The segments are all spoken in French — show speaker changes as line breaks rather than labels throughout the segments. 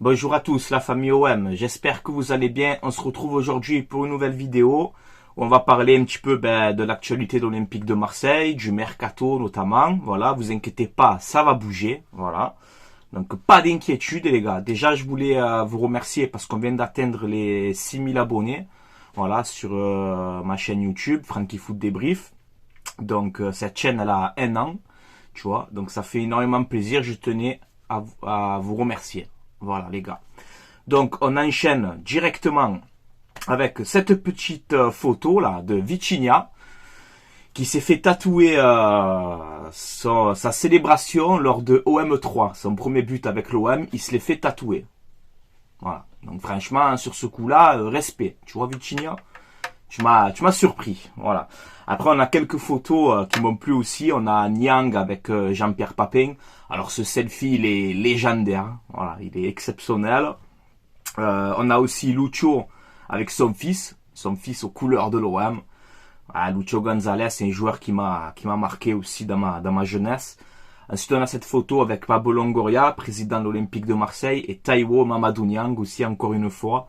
Bonjour à tous, la famille OM. J'espère que vous allez bien. On se retrouve aujourd'hui pour une nouvelle vidéo où on va parler un petit peu de l'actualité de l'Olympique de Marseille, du mercato notamment. Voilà, vous inquiétez pas, ça va bouger. Voilà. Donc pas d'inquiétude les gars. Déjà, je voulais vous remercier parce qu'on vient d'atteindre les 6000 abonnés. Voilà, sur ma chaîne YouTube, Frankie Foot Débrief. Donc cette chaîne, elle a 1 an. Tu vois, donc ça fait énormément plaisir. Je tenais à vous remercier. Voilà les gars. Donc on enchaîne directement avec cette petite photo là de Vitinha qui s'est fait tatouer sa célébration lors de OM3, son premier but avec l'OM, il se l'est fait tatouer. Voilà. Donc franchement sur ce coup-là, respect. Tu vois Vitinha, tu m'as surpris. Voilà. Après on a quelques photos qui m'ont plu aussi. On a Niang avec Jean-Pierre Papin. Alors ce selfie il est légendaire. Voilà, il est exceptionnel. On a aussi Lucho avec son fils aux couleurs de l'OM. Ah, Lucho Gonzalez, c'est un joueur qui m'a marqué aussi dans ma jeunesse. Ensuite, on a cette photo avec Pablo Longoria, président de l'Olympique de Marseille, et Taiwo Mamadou Niang aussi, encore une fois.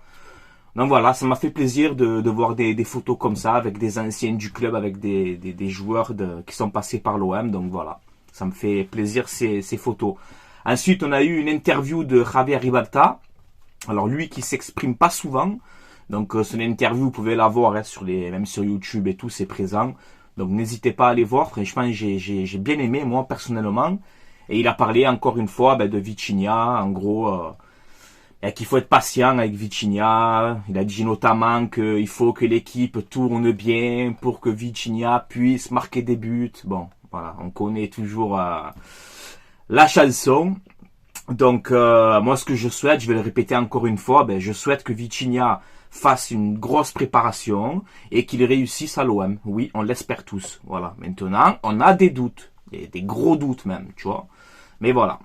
Donc voilà, ça m'a fait plaisir de voir des photos comme ça, avec des anciens du club, avec des joueurs qui sont passés par l'OM. Donc voilà, ça me fait plaisir ces photos. Ensuite, on a eu une interview de Javier Ribalta. Alors lui qui s'exprime pas souvent, donc son interview vous pouvez la voir hein, même sur YouTube et tout, c'est présent. Donc n'hésitez pas à aller voir. Franchement j'ai bien aimé moi personnellement. Et il a parlé encore une fois de Vitinha, en gros qu'il faut être patient avec Vitinha. Il a dit notamment qu'il faut que l'équipe tourne bien pour que Vitinha puisse marquer des buts. Bon voilà, on connaît toujours la chanson. Donc moi ce que je souhaite, je vais le répéter encore une fois, je souhaite que Vitinha fasse une grosse préparation et qu'il réussisse à l'OM. Oui, on l'espère tous. Voilà. Maintenant, on a des doutes, des gros doutes même, tu vois. Mais voilà,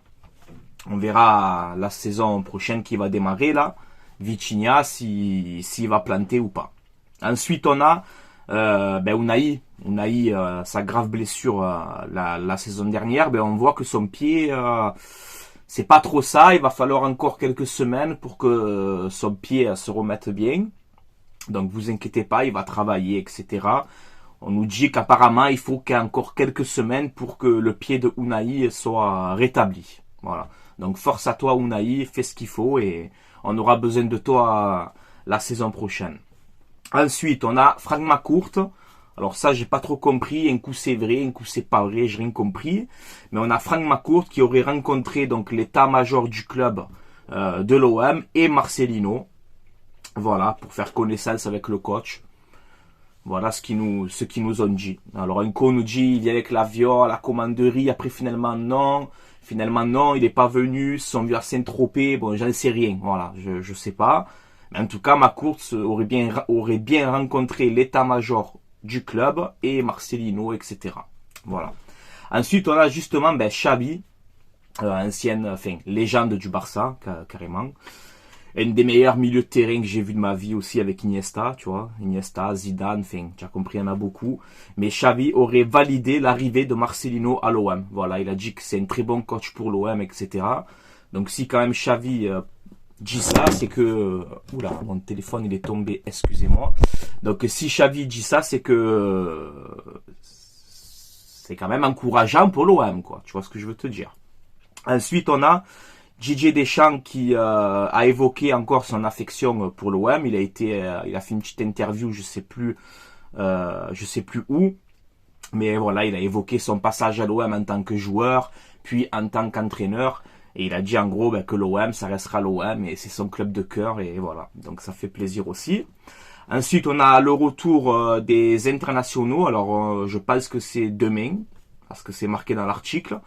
on verra la saison prochaine qui va démarrer là, Vitinha s'il va planter ou pas. Ensuite, on a Unai, sa grave blessure la saison dernière, on voit que son pied c'est pas trop ça, il va falloir encore quelques semaines pour que son pied se remette bien. Donc vous inquiétez pas, il va travailler, etc. On nous dit qu'apparemment il faut qu'il y ait encore quelques semaines pour que le pied de Unai soit rétabli. Voilà. Donc force à toi Unai, fais ce qu'il faut et on aura besoin de toi la saison prochaine. Ensuite, on a Franck Macourt. Alors ça, j'ai pas trop compris. Un coup c'est vrai, un coup c'est pas vrai, j'ai rien compris. Mais on a Franck Macourt qui aurait rencontré donc l'état-major du club de l'OM et Marcelino. Voilà, pour faire connaissance avec le coach. Voilà ce qu'ils nous ont dit. Alors un coup nous dit il vient avec l'avion à la commanderie, après finalement non. Finalement non, il n'est pas venu, ils sont venus à Saint-Tropez, bon j'en sais rien, voilà, je sais pas. Mais en tout cas, Macourt aurait bien rencontré l'état-major du club et Marcelino, etc. Voilà. Ensuite, on a justement Xavi, légende du Barça, carrément. Un des meilleurs milieux de terrain que j'ai vu de ma vie aussi avec Iniesta, tu vois. Iniesta, Zidane, tu as compris, il y en a beaucoup. Mais Xavi aurait validé l'arrivée de Marcelino à l'OM. Voilà, il a dit que c'est un très bon coach pour l'OM, etc. Donc si quand même Xavi dit ça, c'est que... Oula, mon téléphone il est tombé, excusez-moi. Donc si Xavi dit ça, c'est que... c'est quand même encourageant pour l'OM, quoi. Tu vois ce que je veux te dire. Ensuite, on a Didier Deschamps qui a évoqué encore son affection pour l'OM. Il a fait une petite interview, je sais plus où. Mais voilà, il a évoqué son passage à l'OM en tant que joueur, puis en tant qu'entraîneur. Et il a dit en gros que l'OM, ça restera l'OM et c'est son club de cœur. Et voilà, donc ça fait plaisir aussi. Ensuite, on a le retour des internationaux. Alors, je pense que c'est demain, parce que c'est marqué dans l'article.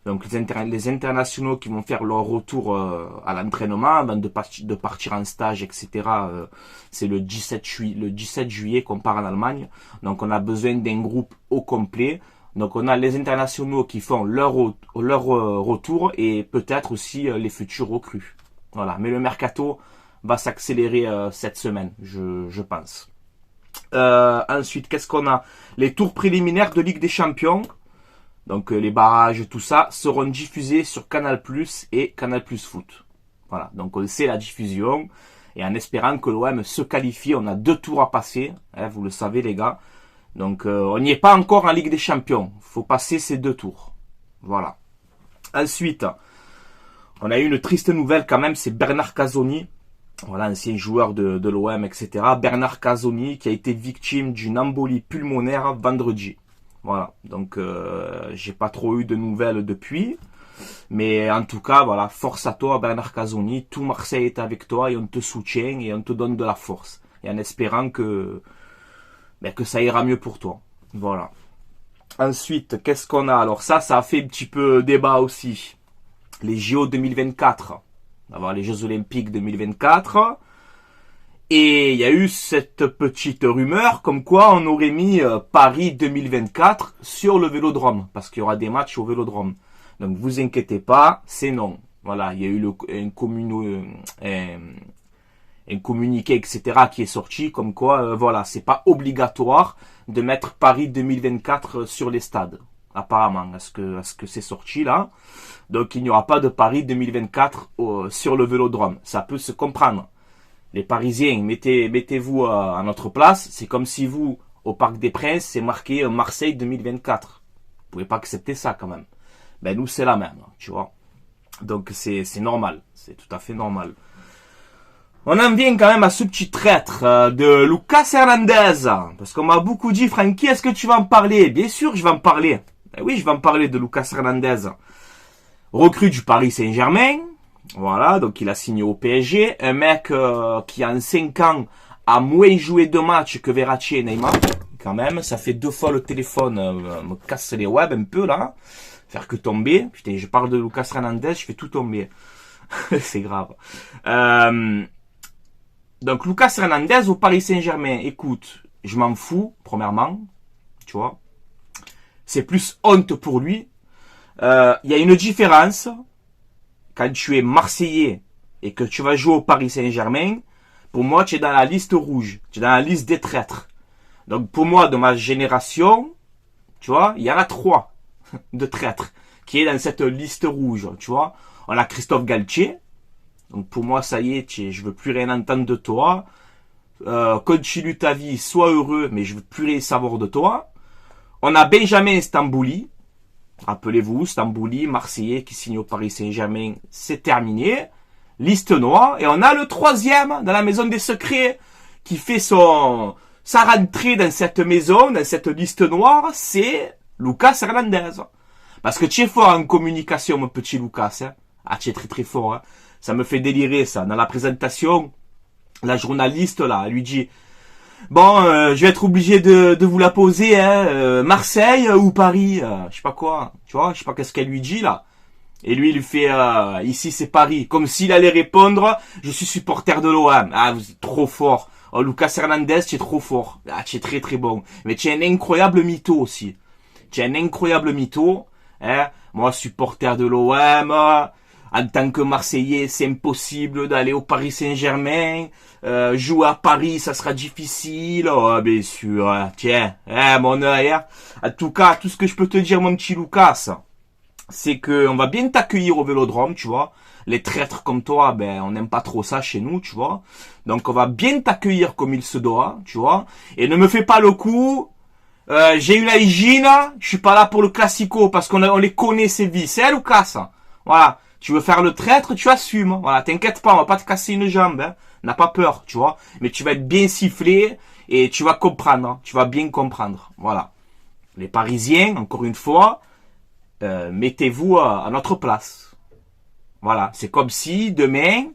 Donc, les internationaux qui vont faire leur retour à l'entraînement avant de partir en stage, etc. C'est le 17 juillet qu'on part en Allemagne. Donc, on a besoin d'un groupe au complet. Donc, on a les internationaux qui font leur retour et peut-être aussi les futurs recrues. Voilà. Mais le mercato va s'accélérer cette semaine, je pense. Ensuite, qu'est-ce qu'on a? Les tours préliminaires de Ligue des Champions. Donc les barrages, tout ça, seront diffusés sur Canal+ et Canal+ Foot. Voilà, donc on sait la diffusion. Et en espérant que l'OM se qualifie, on a 2 tours à passer, hein, vous le savez les gars. Donc on n'y est pas encore en Ligue des Champions. Il faut passer ces 2 tours. Voilà. Ensuite, on a eu une triste nouvelle quand même, c'est Bernard Casoni. Voilà, ancien joueur de l'OM, etc. Bernard Casoni qui a été victime d'une embolie pulmonaire vendredi. Voilà, donc j'ai pas trop eu de nouvelles depuis. Mais en tout cas, voilà, force à toi Bernard Casoni. Tout Marseille est avec toi et on te soutient et on te donne de la force. Et en espérant que ça ira mieux pour toi. Voilà. Ensuite, qu'est-ce qu'on a? Alors ça a fait un petit peu débat aussi. Les JO 2024. On va voir les Jeux Olympiques 2024. Et il y a eu cette petite rumeur comme quoi on aurait mis Paris 2024 sur le Vélodrome. Parce qu'il y aura des matchs au Vélodrome. Donc vous inquiétez pas, c'est non. Voilà, il y a eu un communiqué, etc. qui est sorti comme quoi, voilà, c'est pas obligatoire de mettre Paris 2024 sur les stades. Apparemment, à ce que c'est sorti là. Donc il n'y aura pas de Paris 2024 sur le Vélodrome. Ça peut se comprendre. Les Parisiens, mettez-vous à notre place. C'est comme si vous, au Parc des Princes, c'est marqué Marseille 2024. Vous pouvez pas accepter ça quand même. Ben nous c'est la même, tu vois. Donc c'est normal, c'est tout à fait normal. On en vient quand même à ce petit traître de Lucas Hernandez. Parce qu'on m'a beaucoup dit, Francky, est-ce que tu vas en parler? Bien sûr, je vais en parler. Ben oui, je vais en parler de Lucas Hernandez. Recrue du Paris Saint-Germain. Voilà, donc il a signé au PSG. Un mec qui en 5 ans a moins joué de matchs que Verratti et Neymar. Quand même, ça fait 2 fois le téléphone me casse les webs un peu là. Faire que tomber. Putain, je parle de Lucas Hernandez, je fais tout tomber. C'est grave. Donc Lucas Hernandez au Paris Saint-Germain, écoute, je m'en fous, premièrement, tu vois. C'est plus honte pour lui. Il y a une différence quand tu es Marseillais et que tu vas jouer au Paris Saint-Germain. Pour moi, tu es dans la liste rouge, tu es dans la liste des traîtres. Donc pour moi, de ma génération, tu vois, il y en a 3 de traîtres qui est dans cette liste rouge, tu vois. On a Christophe Galtier. Donc pour moi, ça y est, je veux plus rien entendre de toi. Continue ta vie, sois heureux, mais je veux plus rien savoir de toi. On a Benjamin Stambouli. Rappelez-vous, Stambouli, Marseillais, qui signe au Paris Saint-Germain, c'est terminé. Liste noire. Et on a le 3e dans la maison des secrets qui fait sa rentrée dans cette maison, dans cette liste noire, c'est Lucas Hernandez. Parce que tu es fort en communication, mon petit Lucas. Hein. Ah, tu es très très fort. Hein. Ça me fait délirer, ça. Dans la présentation, la journaliste, là, elle lui dit, bon, je vais être obligé de vous la poser, hein, Marseille ou Paris, je sais pas quoi, tu vois, je sais pas qu'est-ce qu'elle lui dit, là. Et lui, il fait, ici c'est Paris. Comme s'il allait répondre, je suis supporter de l'OM. Ah, vous êtes trop fort. Oh, Lucas Hernandez, tu es trop fort. Ah, tu es très très bon. Mais tu es un incroyable mytho aussi. Tu es un incroyable mytho, hein. Moi, supporter de l'OM, en tant que Marseillais, c'est impossible d'aller au Paris Saint-Germain. Jouer à Paris, ça sera difficile. Oh, bien sûr. Hein. Tiens, hein, mon œil. Hein. En tout cas, tout ce que je peux te dire, mon petit Lucas, c'est que on va bien t'accueillir au Vélodrome, tu vois. Les traîtres comme toi, ben, on n'aime pas trop ça chez nous, tu vois. Donc, on va bien t'accueillir comme il se doit, tu vois. Et ne me fais pas le coup. J'ai eu la hygiène. Je suis pas là pour le classico parce qu'on les connaît ces vices, hein, Lucas. Voilà. Tu veux faire le traître, tu assumes. Voilà, t'inquiète pas, on va pas te casser une jambe. Hein. N'a pas peur, tu vois. Mais tu vas être bien sifflé et tu vas comprendre. Hein. Tu vas bien comprendre. Voilà. Les Parisiens, encore une fois, mettez-vous à notre place. Voilà. C'est comme si demain,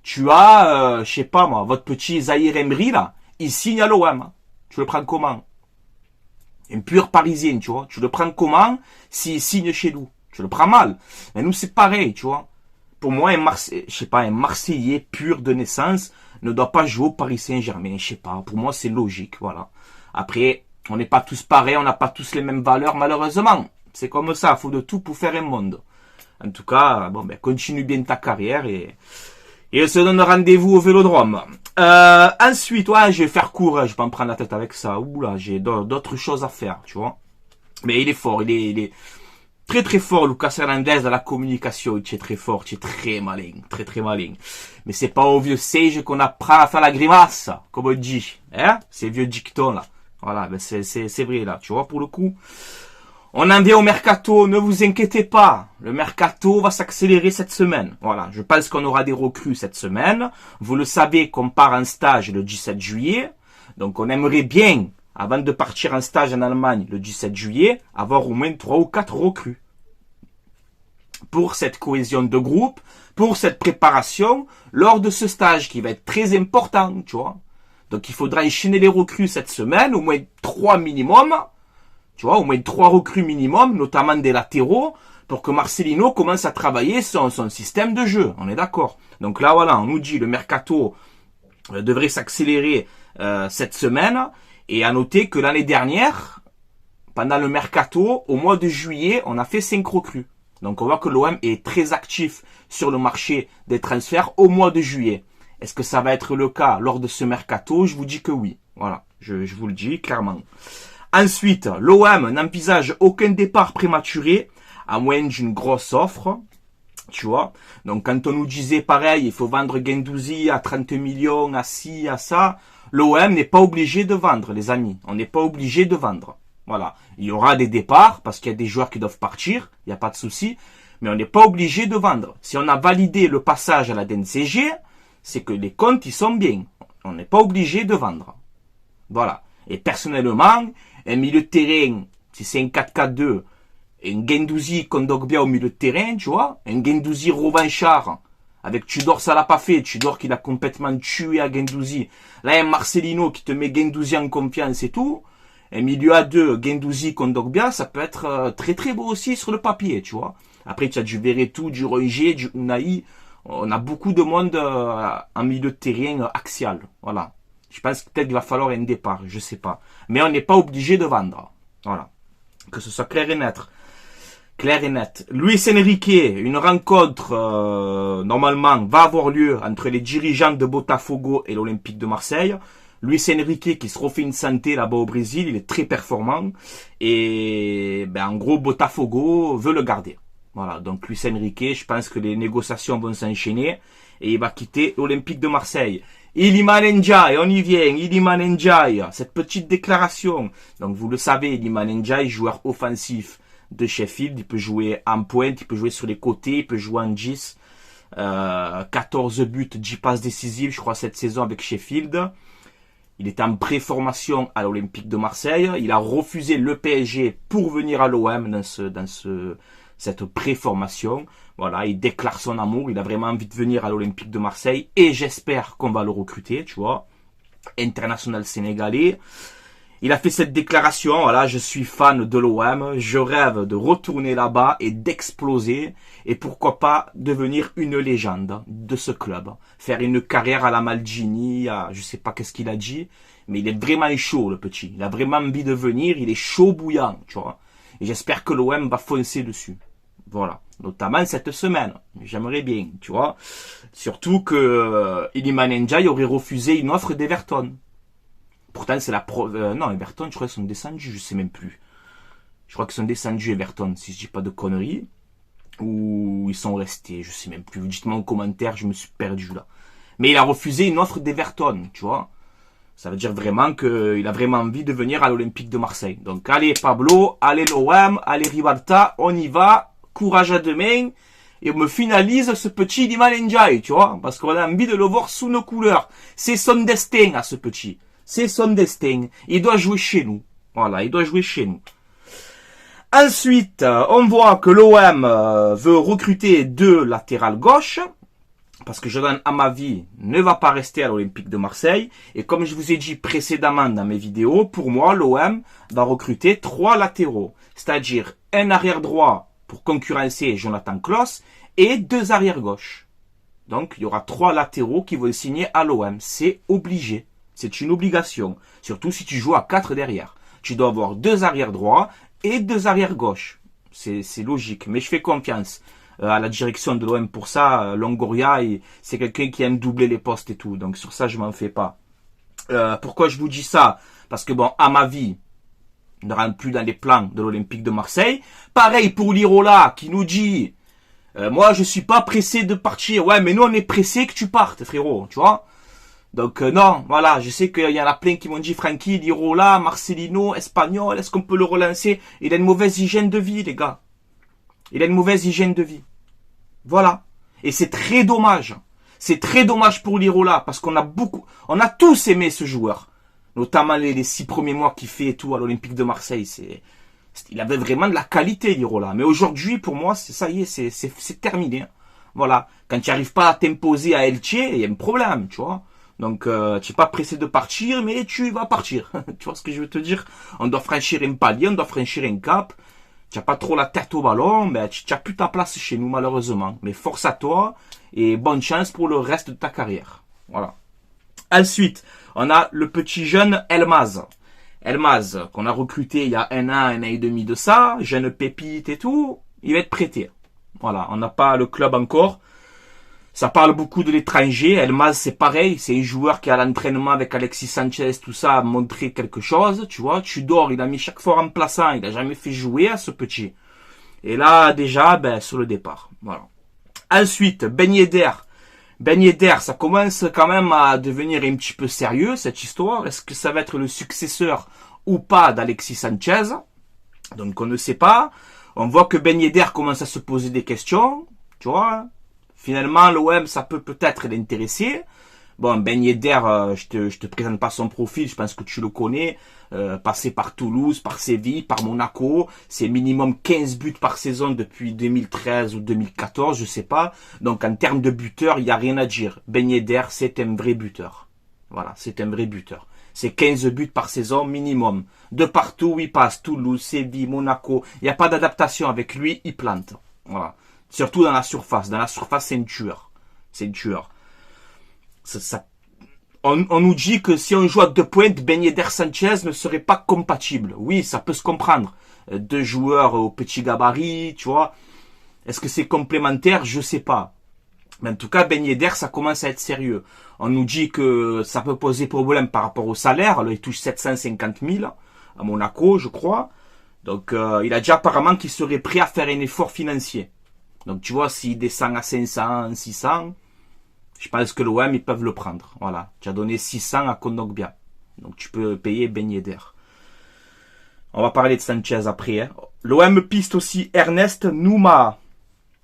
tu as, je sais pas moi, votre petit Zahir Emery là, il signe à l'OM. Hein. Tu le prends comment? Un pur Parisien, tu vois. Tu le prends comment s'il signe chez nous? Je le prends mal. Mais nous, c'est pareil, tu vois. Pour moi, un Marseillais pur de naissance ne doit pas jouer au Paris Saint-Germain. Je sais pas. Pour moi, c'est logique, voilà. Après, on n'est pas tous pareils, on n'a pas tous les mêmes valeurs, malheureusement. C'est comme ça. Il faut de tout pour faire un monde. En tout cas, bon, ben, continue bien ta carrière et on se donne rendez-vous au Vélodrome. Ensuite, ouais, je vais faire court. Je vais pas me prendre la tête avec ça. Oula, j'ai d'autres choses à faire, tu vois. Mais il est fort. Très très fort, Lucas Hernandez dans la communication. Tu es très fort, tu es très malin, très très malin. Mais c'est pas au vieux sage qu'on apprend à faire la grimace, comme on dit. Hein? Ces vieux dictons là. Voilà, ben c'est vrai là, tu vois, pour le coup. On en vient au mercato, ne vous inquiétez pas. Le mercato va s'accélérer cette semaine. Voilà, je pense qu'on aura des recrues cette semaine. Vous le savez qu'on part en stage le 17 juillet. Donc on aimerait bien, avant de partir en stage en Allemagne le 17 juillet, avoir au moins 3 ou 4 recrues. Pour cette cohésion de groupe, pour cette préparation, lors de ce stage qui va être très important, tu vois. Donc il faudra enchaîner les recrues cette semaine, au moins 3 minimum. Tu vois, au moins 3 recrues minimum, notamment des latéraux, pour que Marcelino commence à travailler son système de jeu. On est d'accord. Donc là, voilà, on nous dit le mercato devrait s'accélérer cette semaine. Et à noter que l'année dernière, pendant le mercato, au mois de juillet, on a fait 5 recrues. Donc on voit que l'OM est très actif sur le marché des transferts au mois de juillet. Est-ce que ça va être le cas lors de ce mercato? Je vous dis que oui. Voilà, je vous le dis clairement. Ensuite, l'OM n'envisage aucun départ prématuré, à moins d'une grosse offre, tu vois. Donc, quand on nous disait pareil, il faut vendre Guendouzi à 30 millions, à ci, à ça, l'OM n'est pas obligé de vendre, les amis. On n'est pas obligé de vendre. Voilà. Il y aura des départs, parce qu'il y a des joueurs qui doivent partir, il n'y a pas de souci, mais on n'est pas obligé de vendre. Si on a validé le passage à la DNCG, c'est que les comptes, ils sont bien. On n'est pas obligé de vendre. Voilà. Et personnellement, un milieu de terrain, si c'est un 4-4-2, un Guendouzi Kondogbia au milieu de terrain, tu vois, un Guendouzi revanchard, avec Tudor, ça l'a pas fait, Tudor qui l'a complètement tué à Guendouzi. Là, un Marcelino qui te met Guendouzi en confiance et tout, un milieu à 2, Guendouzi Kondogbia, ça peut être très très beau aussi sur le papier, tu vois. Après, tu as du Verretou, du Rongier, du Unai, on a beaucoup de monde en milieu de terrain axial, voilà. Je pense que peut-être qu'il va falloir un départ, je sais pas. Mais on n'est pas obligé de vendre. Voilà. Que ce soit clair et net. Clair et net. Luis Enrique, une rencontre, normalement, va avoir lieu entre les dirigeants de Botafogo et l'Olympique de Marseille. Luis Enrique qui se refait une santé là-bas au Brésil, il est très performant. Et, ben, en gros, Botafogo veut le garder. Voilà. Donc, Luis Enrique, je pense que les négociations vont s'enchaîner. Et il va quitter l'Olympique de Marseille. Iliman Ndiaye, on y vient, Iliman Ndiaye, cette petite déclaration. Donc vous le savez, Iliman Ndiaye, joueur offensif de Sheffield, il peut jouer en pointe, il peut jouer sur les côtés, il peut jouer en 10. 14 buts, 10 passes décisives, je crois, cette saison avec Sheffield. Il est en pré-formation à l'Olympique de Marseille. Il a refusé le PSG pour venir à l'OM dans cette pré-formation. Voilà, il déclare son amour, il a vraiment envie de venir à l'Olympique de Marseille et j'espère qu'on va le recruter, tu vois. International sénégalais. Il a fait cette déclaration, voilà, je suis fan de l'OM, je rêve de retourner là-bas et d'exploser et pourquoi pas devenir une légende de ce club. Faire une carrière à la Maldini, je sais pas qu'est-ce qu'il a dit, mais il est vraiment chaud le petit. Il a vraiment envie de venir, il est chaud bouillant, tu vois. Et j'espère que l'OM va foncer dessus. Voilà, notamment cette semaine. J'aimerais bien, tu vois. Surtout que Iliman Ndiaye aurait refusé une offre d'Everton. Pourtant, c'est la preuve. Non, Everton, je crois qu'ils sont descendus, je sais même plus. Je crois qu'ils sont descendus, Everton, si je dis pas de conneries. Ou ils sont restés, je sais même plus. Dites-moi en commentaire, je me suis perdu là. Mais il a refusé une offre d'Everton, tu vois. Ça veut dire vraiment qu'il a vraiment envie de venir à l'Olympique de Marseille. Donc, allez Pablo, allez l'OM, allez Rivalta, on y va. Courage à demain. Et on me finalise ce petit Iliman Ndiaye, tu vois. Parce qu'on a envie de le voir sous nos couleurs. C'est son destin à ce petit. C'est son destin. Il doit jouer chez nous. Voilà, il doit jouer chez nous. Ensuite, on voit que l'OM veut recruter 2 latérales gauche. Parce que Jordan Amavi ne va pas rester à l'Olympique de Marseille. Et comme je vous ai dit précédemment dans mes vidéos, pour moi, l'OM va recruter 3 latéraux. C'est-à-dire un arrière droit pour concurrencer Jonathan Klaus et 2 arrières gauche. Donc, il y aura 3 latéraux qui vont signer à l'OM. C'est obligé. C'est une obligation. Surtout si tu joues à 4 derrière. Tu dois avoir 2 arrières droits et 2 arrières gauche. C'est logique. Mais je fais confiance à la direction de l'OM pour ça. Longoria, c'est quelqu'un qui aime doubler les postes et tout. Donc, sur ça, je m'en fais pas. Pourquoi je vous dis ça? Parce que bon, à ma vie, ne rentre plus dans les plans de l'Olympique de Marseille. Pareil pour Lirola qui nous dit moi je suis pas pressé de partir. Ouais, mais nous on est pressé que tu partes, frérot, tu vois. Donc non, voilà, je sais qu'il y en a plein qui m'ont dit Francky, Lirola, Marcelino, Espagnol, est-ce qu'on peut le relancer? Il a une mauvaise hygiène de vie, les gars. Il a une mauvaise hygiène de vie. Voilà. Et c'est très dommage. C'est très dommage pour Lirola parce qu'on a tous aimé ce joueur. Notamment les 6 premiers mois qu'il fait et tout à l'Olympique de Marseille. Il avait vraiment de la qualité, Lirola. Mais aujourd'hui, pour moi, ça y est, c'est terminé. Voilà. Quand tu n'arrives pas à t'imposer à Elche, il y a un problème, tu vois. Donc, tu n'es pas pressé de partir, mais tu vas partir. Tu vois ce que je veux te dire? On doit franchir un palier, on doit franchir un cap. Tu n'as pas trop la tête au ballon, ben, tu n'as plus ta place chez nous, malheureusement. Mais force à toi et bonne chance pour le reste de ta carrière. Voilà. Ensuite, on a le petit jeune Elmaz. Elmaz, qu'on a recruté il y a un an et demi de ça, jeune pépite et tout, il va être prêté. Voilà, on n'a pas le club encore. Ça parle beaucoup de l'étranger. Elmaz, c'est pareil. C'est un joueur qui, à l'entraînement avec Alexis Sanchez, tout ça, a montré quelque chose, tu vois. Tudor, il a mis chaque fois remplaçant. Il a jamais fait jouer à ce petit. Et là, déjà, ben, sur le départ. Voilà. Ensuite, Ben Yedder. Ben Yedder, ça commence quand même à devenir un petit peu sérieux, cette histoire. Est-ce que ça va être le successeur ou pas d'Alexis Sanchez? Donc, on ne sait pas. On voit que Ben Yedder commence à se poser des questions, tu vois. Finalement, l'OM, ça peut peut-être l'intéresser. Bon, Ben Yedder, je te présente pas son profil, je pense que tu le connais. Passé par Toulouse, par Séville, par Monaco. C'est minimum 15 buts par saison depuis 2013 ou 2014, je sais pas. Donc, en termes de buteur, il n'y a rien à dire. Ben Yedder, c'est un vrai buteur. Voilà, c'est un vrai buteur. C'est 15 buts par saison minimum. De partout où il passe, Toulouse, Séville, Monaco. Il n'y a pas d'adaptation avec lui, il plante. Voilà. Surtout dans la surface. Dans la surface, c'est un tueur. C'est un tueur. On nous dit que si on joue à 2 pointes, Ben Yedder Sanchez ne serait pas compatible. Oui, ça peut se comprendre. 2 joueurs au petit gabarit, tu vois. Est-ce que c'est complémentaire? Je sais pas. Mais en tout cas, Ben Yedder, ça commence à être sérieux. On nous dit que ça peut poser problème par rapport au salaire. Alors, il touche 750 000 à Monaco, je crois. Donc, il a dit apparemment qu'il serait prêt à faire un effort financier. Donc, tu vois, s'il descend à 500, 600, je pense que l'OM, ils peuvent le prendre. Voilà. Tu as donné 600 à Kondogbia. Donc, tu peux payer Ben Yedder. On va parler de Sanchez après. Hein. L'OM piste aussi Ernest Nouma.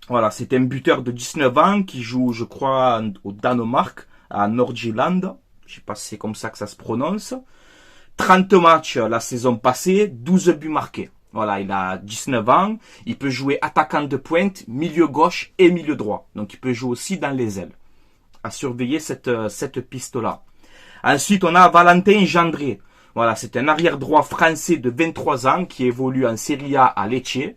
Voilà, c'est un buteur de 19 ans qui joue, je crois, au Danemark, à Nordjylland. Je sais pas si c'est comme ça que ça se prononce. 30 matchs la saison passée, 12 buts marqués. Voilà, il a 19 ans, il peut jouer attaquant de pointe, milieu gauche et milieu droit. Donc il peut jouer aussi dans les ailes. À surveiller cette piste-là. Ensuite, on a Valentin Gendré. Voilà, c'est un arrière droit français de 23 ans qui évolue en Serie A à Lecce.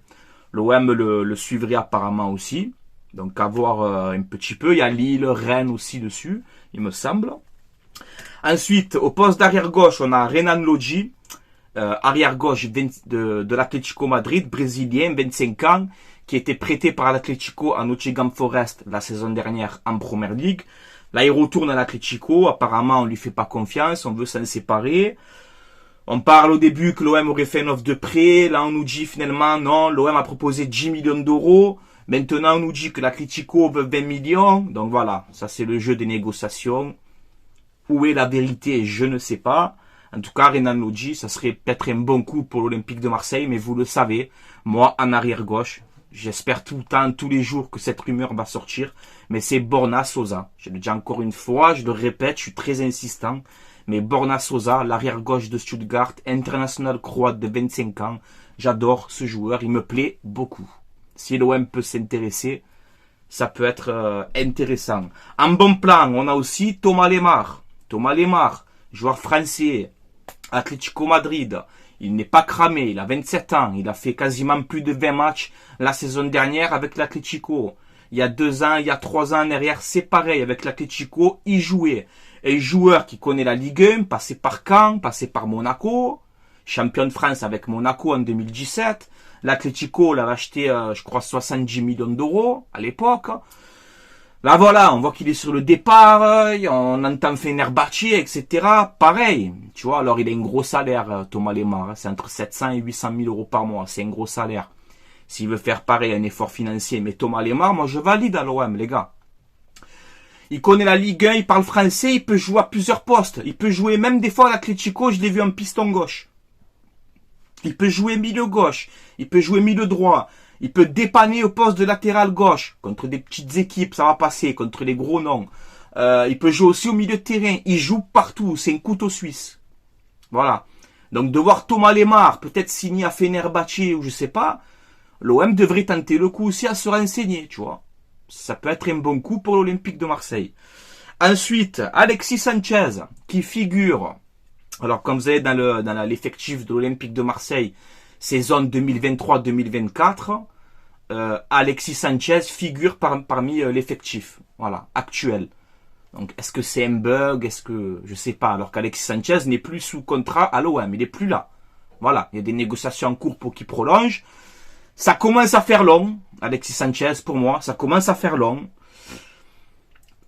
L'OM le suivrait apparemment aussi. Donc à voir un petit peu. Il y a Lille, Rennes aussi dessus, il me semble. Ensuite, au poste d'arrière gauche, on a Renan Lodji. Arrière-gauche de l'Atlético Madrid, brésilien, 25 ans, qui était prêté par l'Atlético à Nottingham Forest la saison dernière en Premier League. Là, il retourne à l'Atlético. Apparemment, on lui fait pas confiance, on veut s'en séparer. On parle au début que l'OM aurait fait une offre de prêt. Là, on nous dit finalement, non, l'OM a proposé 10 millions d'euros. Maintenant, on nous dit que l'Atlético veut 20 millions. Donc voilà, ça c'est le jeu des négociations. Où est la vérité? Je ne sais pas. En tout cas, Renan Lodji, ça serait peut-être un bon coup pour l'Olympique de Marseille, mais vous le savez, moi, en arrière-gauche, j'espère tout le temps, tous les jours que cette rumeur va sortir, mais c'est Borna Sosa. Je le dis encore une fois, je le répète, je suis très insistant, mais Borna Sosa, l'arrière-gauche de Stuttgart, international croate de 25 ans, j'adore ce joueur, il me plaît beaucoup. Si l'OM peut s'intéresser, ça peut être intéressant. En bon plan, on a aussi Thomas Lemar. Thomas Lemar, joueur français, Atlético Madrid, il n'est pas cramé, il a 27 ans, il a fait quasiment plus de 20 matchs la saison dernière avec l'Atlético. Il y a 2 ans, il y a 3 ans en arrière, c'est pareil, avec l'Atlético, il jouait. Un joueur qui connaît la Ligue 1, passé par Caen, passé par Monaco, champion de France avec Monaco en 2017. L'Atlético l'avait acheté, je crois, 70 millions d'euros à l'époque. Là, voilà, on voit qu'il est sur le départ, on entend Fenerbahçe, etc. Pareil, tu vois, alors il a un gros salaire, Thomas Lemar. C'est entre 700 et 800 000 euros par mois. C'est un gros salaire. S'il veut faire pareil, un effort financier. Mais Thomas Lemar, moi, je valide à l'OM, les gars. Il connaît la Ligue 1, il parle français, il peut jouer à plusieurs postes. Il peut jouer, même des fois à l'Atlético, je l'ai vu en piston gauche. Il peut jouer milieu gauche. Il peut jouer milieu droit. Il peut dépanner au poste de latéral gauche. Contre des petites équipes, ça va passer. Contre les gros noms. Il peut jouer aussi au milieu de terrain. Il joue partout. C'est un couteau suisse. Voilà. Donc de voir Thomas Lemar peut-être signer à Fenerbahçe ou je sais pas, l'OM devrait tenter le coup aussi à se renseigner, tu vois. Ça peut être un bon coup pour l'Olympique de Marseille. Ensuite, Alexis Sanchez, qui figure, alors comme vous savez dans l'effectif de l'Olympique de Marseille, saison 2023-2024, Alexis Sanchez figure parmi l'effectif, voilà, actuel. Donc, est-ce que c'est un bug? Est-ce que, je sais pas, alors qu'Alexis Sanchez n'est plus sous contrat à l'OM, il est plus là. Voilà, il y a des négociations en cours pour qu'il prolonge. Ça commence à faire long, Alexis Sanchez, pour moi, ça commence à faire long.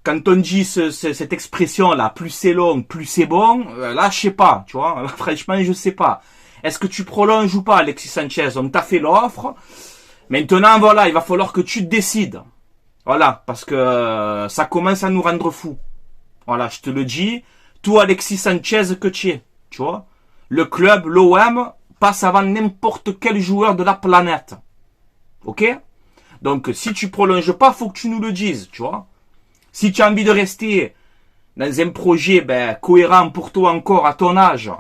Quand on dit cette expression-là, plus c'est long, plus c'est bon, là, je sais pas, tu vois, franchement, je sais pas. Est-ce que tu prolonges ou pas, Alexis Sanchez? On t'a fait l'offre. Maintenant, voilà, il va falloir que tu te décides. Voilà, parce que ça commence à nous rendre fous. Voilà, je te le dis. Tout Alexis Sanchez que tu es, tu vois. Le club, l'OM, passe avant n'importe quel joueur de la planète. Ok? Donc, si tu prolonges pas, faut que tu nous le dises, tu vois. Si tu as envie de rester dans un projet cohérent pour toi encore à ton âge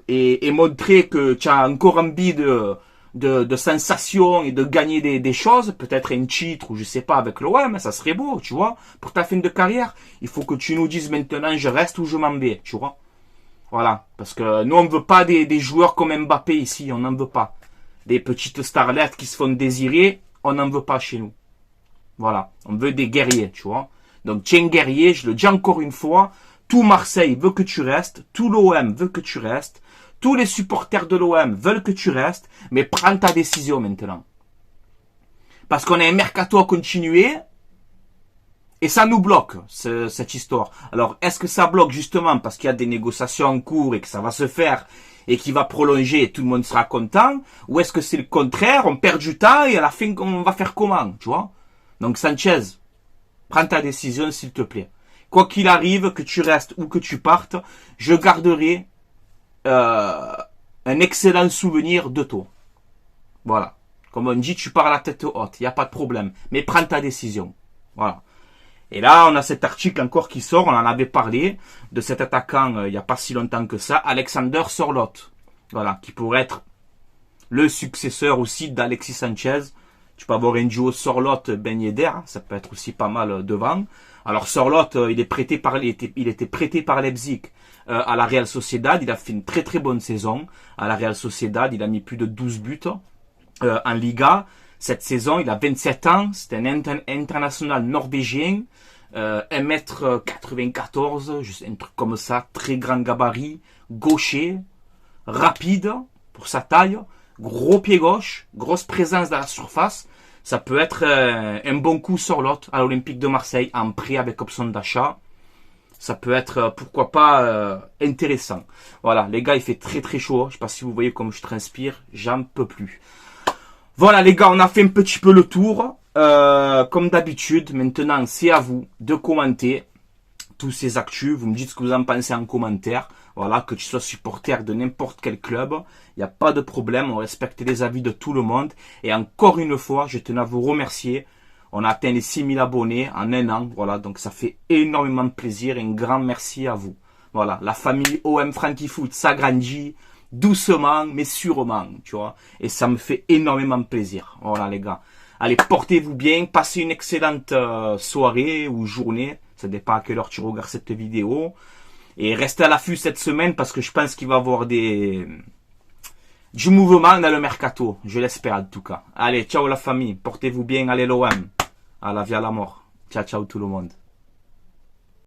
et montrer que tu as encore envie de sensations et de gagner des choses, peut-être un titre ou je sais pas avec l'OM, ça serait beau, tu vois, pour ta fin de carrière. Il faut que tu nous dises maintenant je reste ou je m'en vais, tu vois. Voilà, parce que nous on ne veut pas des joueurs comme Mbappé ici, on n'en veut pas. Des petites starlettes qui se font désirer, on n'en veut pas chez nous. Voilà, on veut des guerriers, tu vois. Donc tiens guerrier, je le dis encore une fois, tout Marseille veut que tu restes, tout l'OM veut que tu restes. Tous les supporters de l'OM veulent que tu restes, mais prends ta décision maintenant. Parce qu'on a un mercato à continuer, et ça nous bloque, cette histoire. Alors, est-ce que ça bloque justement parce qu'il y a des négociations en cours et que ça va se faire, et qu'il va prolonger et tout le monde sera content, ou est-ce que c'est le contraire, on perd du temps et à la fin, on va faire comment, tu vois? Donc Sanchez, prends ta décision s'il te plaît. Quoi qu'il arrive, que tu restes ou que tu partes, je garderai un excellent souvenir de toi. Voilà. Comme on dit, tu pars à la tête haute, il n'y a pas de problème. Mais prends ta décision. Voilà. Et là, on a cet article encore qui sort, on en avait parlé, de cet attaquant il n'y a pas si longtemps que ça, Alexander Sorloth. Voilà, qui pourrait être le successeur aussi d'Alexis Sanchez. Tu peux avoir un duo Sorloth-Ben Yedder, ça peut être aussi pas mal devant. Alors Sorloth, il était prêté par Leipzig à la Real Sociedad. Il a fait une très très bonne saison à la Real Sociedad. Il a mis plus de 12 buts en Liga. Cette saison, il a 27 ans. C'est un international norvégien. 1m94, juste un truc comme ça. Très grand gabarit, gaucher, rapide pour sa taille. Gros pied gauche, grosse présence dans la surface. Ça peut être un bon coup Sorloth à l'Olympique de Marseille en prêt avec option d'achat. Ça peut être, pourquoi pas, intéressant. Voilà, les gars, il fait très très chaud. Je sais pas si vous voyez comme je transpire. J'en peux plus. Voilà, les gars, on a fait un petit peu le tour. Comme d'habitude, maintenant, c'est à vous de commenter tous ces actus. Vous me dites ce que vous en pensez en commentaire. Voilà, que tu sois supporter de n'importe quel club. Il n'y a pas de problème. On respecte les avis de tout le monde. Et encore une fois, je tenais à vous remercier. On a atteint les 6000 abonnés en un an. Voilà, donc ça fait énormément de plaisir. Un grand merci à vous. Voilà, la famille OM Frankie Foot s'agrandit doucement, mais sûrement, tu vois. Et ça me fait énormément de plaisir. Voilà, les gars. Allez, portez-vous bien. Passez une excellente soirée ou journée. Ça dépend à quelle heure tu regardes cette vidéo. Et restez à l'affût cette semaine parce que je pense qu'il va y avoir du mouvement dans le mercato. Je l'espère en tout cas. Allez, ciao la famille. Portez-vous bien. Allez l'OM. À la vie à la mort. Ciao, ciao tout le monde.